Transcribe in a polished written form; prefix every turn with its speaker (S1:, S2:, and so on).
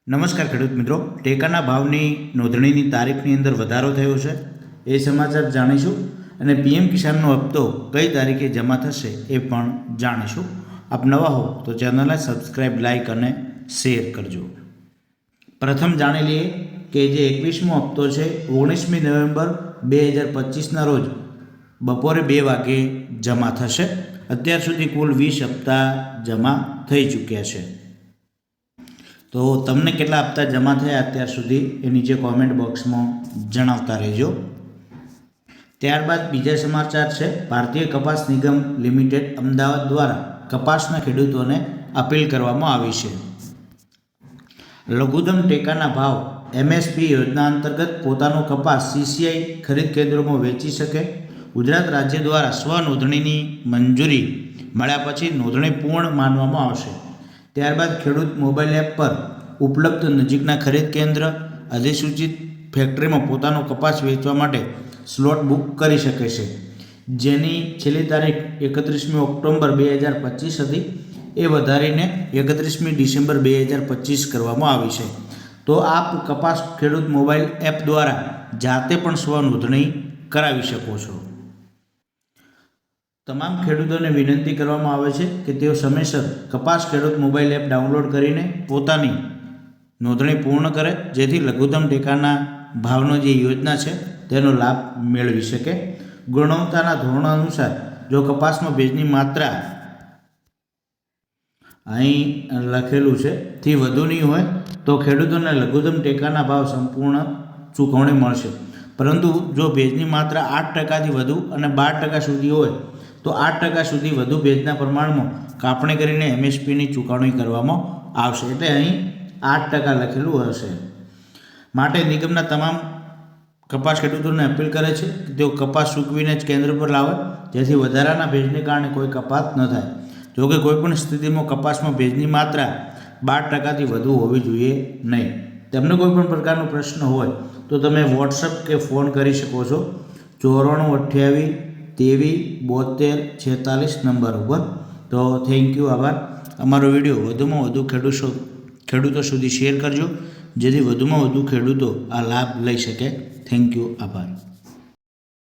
S1: નમસ્કાર ખેડૂત મિત્રો, ટેકાના ભાવની નોંધણીની તારીખની અંદર વધારો થયો છે એ સમાચાર જાણીશું અને પીએમ કિસાનનો હપ્તો કઈ તારીખે જમા થશે એ પણ જાણીશું. આપ નવા હો તો ચેનલને સબસ્ક્રાઈબ, લાઇક અને શેર કરજો. પ્રથમ જાણી લઈએ કે જે 21મો હપ્તો છે 19મી નવેમ્બર 2025ના રોજ બપોરે 2 વાગે જમા થશે. અત્યાર સુધી કુલ 20 હપ્તા જમા થઈ ચૂક્યા છે. તો તમને કેટલા હપ્તા જમા થયા અત્યાર સુધી એ નીચે કોમેન્ટ બોક્સમાં જણાવતા રહેજો. ત્યારબાદ બીજા સમાચાર છે, ભારતીય કપાસ નિગમ લિમિટેડ અમદાવાદ દ્વારા કપાસના ખેડૂતોને અપીલ કરવામાં આવી છે. લઘુત્તમ ટેકાના ભાવ MSP યોજના અંતર્ગત પોતાનો કપાસ CCI ખરીદ કેન્દ્રોમાં વેચી શકે. ગુજરાત રાજ્ય દ્વારા સ્વનોંધણીની મંજૂરી મળ્યા પછી નોંધણી પૂર્ણ માનવામાં આવશે. ત્યારબાદ ખેડૂત મોબાઈલ એપ પર ઉપલબ્ધ નજીકના ખરીદ કેન્દ્ર, અધિસૂચિત ફેક્ટરીમાં પોતાનો કપાસ વેચવા માટે સ્લોટ બુક કરી શકે છે, જેની છેલ્લી તારીખ 31મી ઓક્ટોબર 2025 હતી એ વધારીને 31મી ડિસેમ્બર 2025 કરવામાં આવી છે. તો આપ કપાસ ખેડૂત મોબાઈલ એપ દ્વારા જાતે પણ સ્વનોંધણી કરાવી શકો છો. તમામ ખેડૂતોને વિનંતી કરવામાં આવે છે કે તેઓ સમયસર કપાસ ખેડૂત મોબાઈલ એપ ડાઉનલોડ કરીને પોતાની નોંધણી પૂર્ણ કરે, જેથી લઘુત્તમ ટેકાના ભાવનો જે યોજના છે તેનો લાભ મેળવી શકે. ગુણવત્તાના ધોરણો અનુસાર જો કપાસમાં ભેજની માત્રા અહીં લખેલું છે થી વધુની હોય તો ખેડૂતોને લઘુત્તમ ટેકાના ભાવ સંપૂર્ણ ચૂકવણી મળશે. પરંતુ જો ભેજની માત્રા 8%થી વધુ અને 12% સુધી હોય તો 8% સુધી વધુ ભેજના પ્રમાણમાં કાપણી કરીને MSPની ચૂકવણી કરવામાં આવશે. એટલે અહીં 8% લખેલું હશે. માટે નિગમના તમામ કપાસ ખેડૂતોને અપીલ કરે છે કે તેઓ કપાસ સૂકવીને જ કેન્દ્ર પર લાવે, જેથી વધારાના ભેજને કારણે કોઈ કપાત ન થાય. જોકે કોઈપણ સ્થિતિમાં કપાસમાં ભેજની માત્રા 12%થી વધુ હોવી જોઈએ નહીં. તમને કોઈ પણ પ્રકારનો પ્રશ્ન હોય તો તમે વોટ્સઅપ કે ફોન કરી શકો છો 9428 23 72 46 નંબર ઉપર. તો થેન્ક યુ, આભાર. અમારો વિડીયો વધુમાં વધુ ખેડૂતો સુધી શેર કરજો, જેથી વધુમાં વધુ ખેડૂતો આ લાભ લઈ શકે. થેન્ક યુ, આભાર.